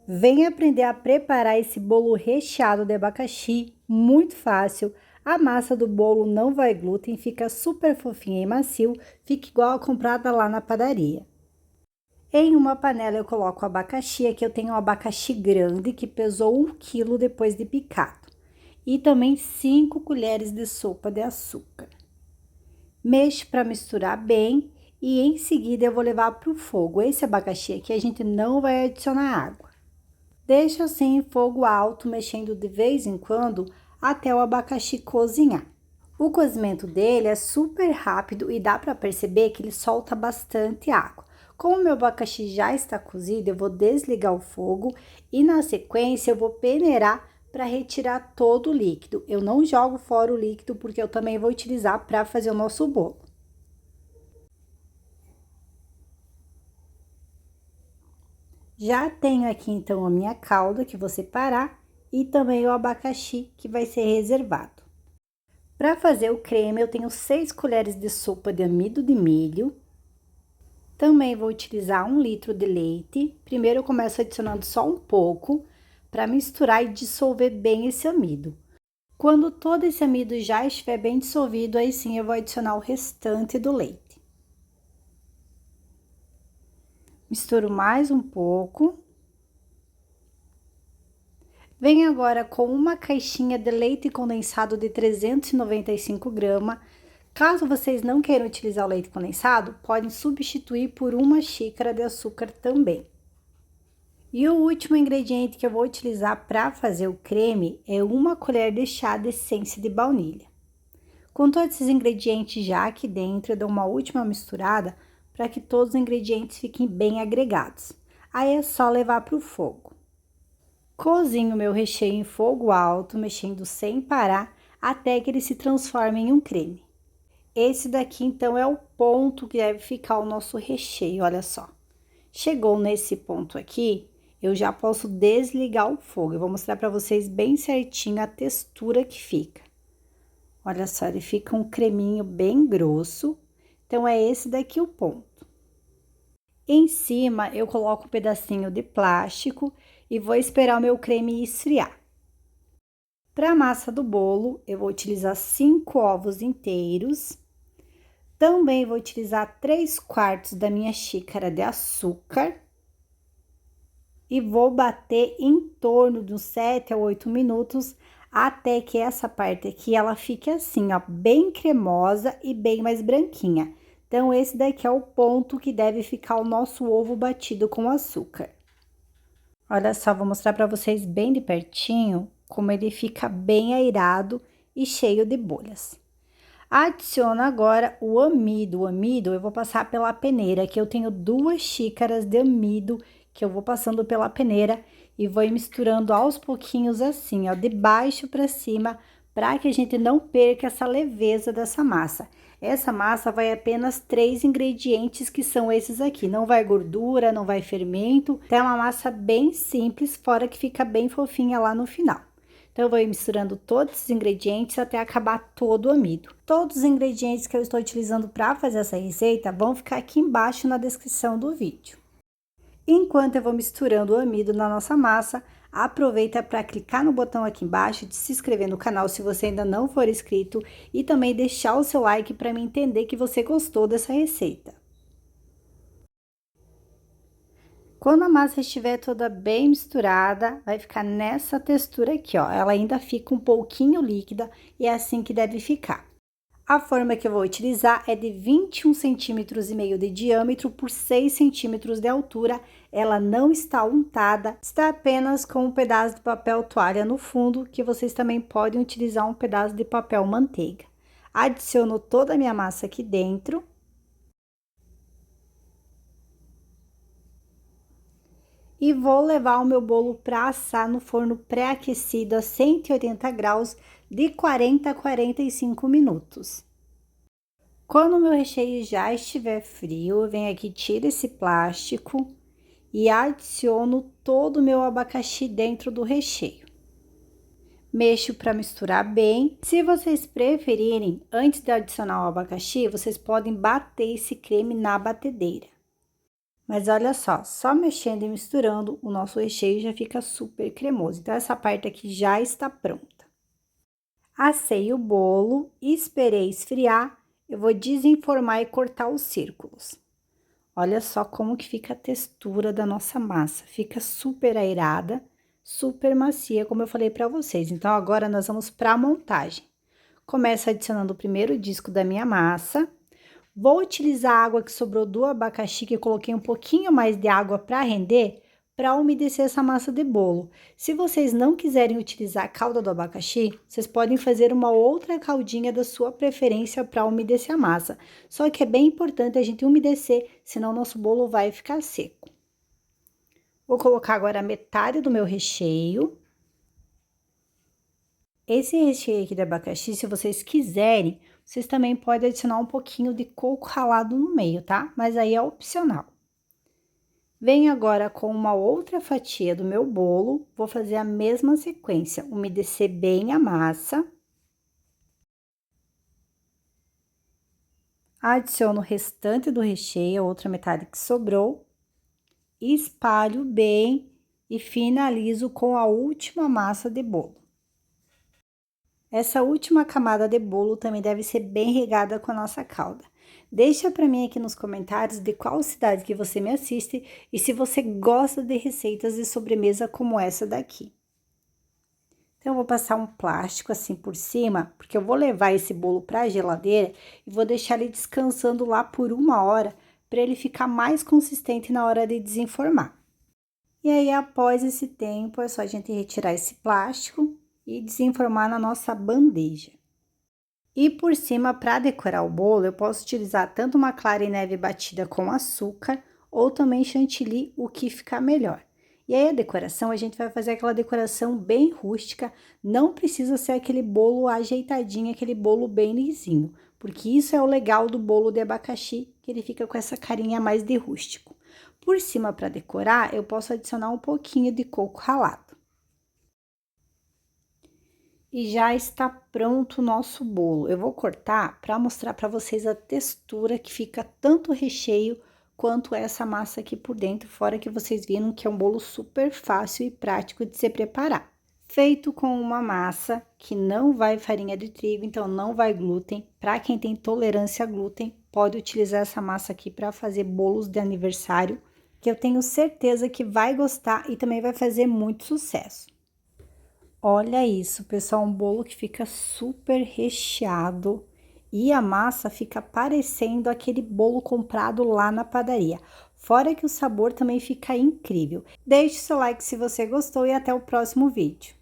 Venha aprender a preparar esse bolo recheado de abacaxi, muito fácil. A massa do bolo não vai glúten, fica super fofinha e macio, fica igual a comprada lá na padaria. Em uma panela eu coloco o abacaxi, aqui eu tenho um abacaxi grande que pesou 1 quilo depois de picado. E também 5 colheres de sopa de açúcar. Mexo para misturar bem e em seguida eu vou levar para o fogo. Esse abacaxi aqui a gente não vai adicionar água. Deixa assim em fogo alto, mexendo de vez em quando até o abacaxi cozinhar. O cozimento dele é super rápido e dá para perceber que ele solta bastante água. Como o meu abacaxi já está cozido, eu vou desligar o fogo e na sequência eu vou peneirar para retirar todo o líquido. Eu não jogo fora o líquido porque eu também vou utilizar para fazer o nosso bolo. Já tenho aqui então a minha calda que vou separar e também o abacaxi que vai ser reservado. Para fazer o creme, eu tenho 6 colheres de sopa de amido de milho. Também vou utilizar 1 litro de leite. Primeiro eu começo adicionando só um pouco para misturar e dissolver bem esse amido. Quando todo esse amido já estiver bem dissolvido, aí sim eu vou adicionar o restante do leite. Misturo mais um pouco. Venho agora com uma caixinha de leite condensado de 395 gramas. Caso vocês não queiram utilizar o leite condensado, podem substituir por 1 xícara de açúcar também. E o último ingrediente que eu vou utilizar para fazer o creme é 1 colher de chá de essência de baunilha. Com todos esses ingredientes já aqui dentro, eu dou uma última misturada para que todos os ingredientes fiquem bem agregados. Aí é só levar para o fogo. Cozinho meu recheio em fogo alto, mexendo sem parar, até que ele se transforme em um creme. Esse daqui, então, é o ponto que deve ficar o nosso recheio, olha só. Chegou nesse ponto aqui, eu já posso desligar o fogo. Eu vou mostrar para vocês bem certinho a textura que fica. Olha só, ele fica um creminho bem grosso. Então, é esse daqui o ponto. Em cima, eu coloco um pedacinho de plástico e vou esperar o meu creme esfriar. Para a massa do bolo, eu vou utilizar 5 ovos inteiros. Também vou utilizar 3/4 da minha xícara de açúcar. E vou bater em torno de uns 7 a 8 minutos, até que essa parte aqui, ela fique assim, ó, bem cremosa e bem mais branquinha. Então, esse daqui é o ponto que deve ficar o nosso ovo batido com açúcar. Olha só, vou mostrar para vocês bem de pertinho como ele fica bem airado e cheio de bolhas. Adiciono agora o amido. O amido eu vou passar pela peneira, aqui eu tenho 2 xícaras de amido que eu vou passando pela peneira e vou misturando aos pouquinhos assim, ó, de baixo para cima, para que a gente não perca essa leveza dessa massa. Essa massa vai apenas 3 ingredientes que são esses aqui, não vai gordura, não vai fermento, então é uma massa bem simples, fora que fica bem fofinha lá no final. Então, eu vou ir misturando todos esses ingredientes até acabar todo o amido. Todos os ingredientes que eu estou utilizando para fazer essa receita vão ficar aqui embaixo na descrição do vídeo. Enquanto eu vou misturando o amido na nossa massa, aproveita para clicar no botão aqui embaixo de se inscrever no canal se você ainda não for inscrito e também deixar o seu like para me entender que você gostou dessa receita. Quando a massa estiver toda bem misturada, vai ficar nessa textura aqui, ó. Ela ainda fica um pouquinho líquida e é assim que deve ficar. A forma que eu vou utilizar é de 21 centímetros e meio de diâmetro por 6 centímetros de altura. Ela não está untada, está apenas com um pedaço de papel toalha no fundo, que vocês também podem utilizar um pedaço de papel manteiga. Adiciono toda a minha massa aqui dentro. E vou levar o meu bolo para assar no forno pré-aquecido a 180 graus de 40 a 45 minutos. Quando o meu recheio já estiver frio, eu venho aqui, tiro esse plástico e adiciono todo o meu abacaxi dentro do recheio. Mexo para misturar bem. Se vocês preferirem, antes de adicionar o abacaxi, vocês podem bater esse creme na batedeira. Mas olha só mexendo e misturando, o nosso recheio já fica super cremoso. Então, essa parte aqui já está pronta. Assei o bolo, esperei esfriar, eu vou desenformar e cortar os círculos. Olha só como que fica a textura da nossa massa, fica super aerada, super macia, como eu falei para vocês. Então, agora nós vamos para a montagem. Começo adicionando o primeiro disco da minha massa. Vou utilizar a água que sobrou do abacaxi, que eu coloquei um pouquinho mais de água para render, para umedecer essa massa de bolo. Se vocês não quiserem utilizar a calda do abacaxi, vocês podem fazer uma outra caldinha da sua preferência para umedecer a massa. Só que é bem importante a gente umedecer, senão nosso bolo vai ficar seco. Vou colocar agora a metade do meu recheio. Esse recheio aqui de abacaxi, se vocês quiserem, vocês também podem adicionar um pouquinho de coco ralado no meio, tá? Mas aí é opcional. Venho agora com uma outra fatia do meu bolo, vou fazer a mesma sequência, umedecer bem a massa. Adiciono o restante do recheio, a outra metade que sobrou. Espalho bem e finalizo com a última massa de bolo. Essa última camada de bolo também deve ser bem regada com a nossa calda. Deixa para mim aqui nos comentários de qual cidade que você me assiste e se você gosta de receitas de sobremesa como essa daqui. Então, eu vou passar um plástico assim por cima, porque eu vou levar esse bolo para a geladeira e vou deixar ele descansando lá por 1 hora, para ele ficar mais consistente na hora de desenformar. E aí, após esse tempo, é só a gente retirar esse plástico e desenformar na nossa bandeja. E por cima, para decorar o bolo, eu posso utilizar tanto uma clara em neve batida com açúcar ou também chantilly, o que ficar melhor. E aí a decoração, a gente vai fazer aquela decoração bem rústica, não precisa ser aquele bolo ajeitadinho, aquele bolo bem lisinho, porque isso é o legal do bolo de abacaxi, que ele fica com essa carinha mais de rústico. Por cima, para decorar, eu posso adicionar um pouquinho de coco ralado. E já está pronto o nosso bolo. Eu vou cortar para mostrar para vocês a textura que fica tanto o recheio quanto essa massa aqui por dentro, fora que vocês viram que é um bolo super fácil e prático de se preparar. Feito com uma massa que não vai farinha de trigo, então não vai glúten. Para quem tem tolerância a glúten, pode utilizar essa massa aqui para fazer bolos de aniversário, que eu tenho certeza que vai gostar e também vai fazer muito sucesso. Olha isso, pessoal, um bolo que fica super recheado e a massa fica parecendo aquele bolo comprado lá na padaria. Fora que o sabor também fica incrível. Deixe seu like se você gostou e até o próximo vídeo.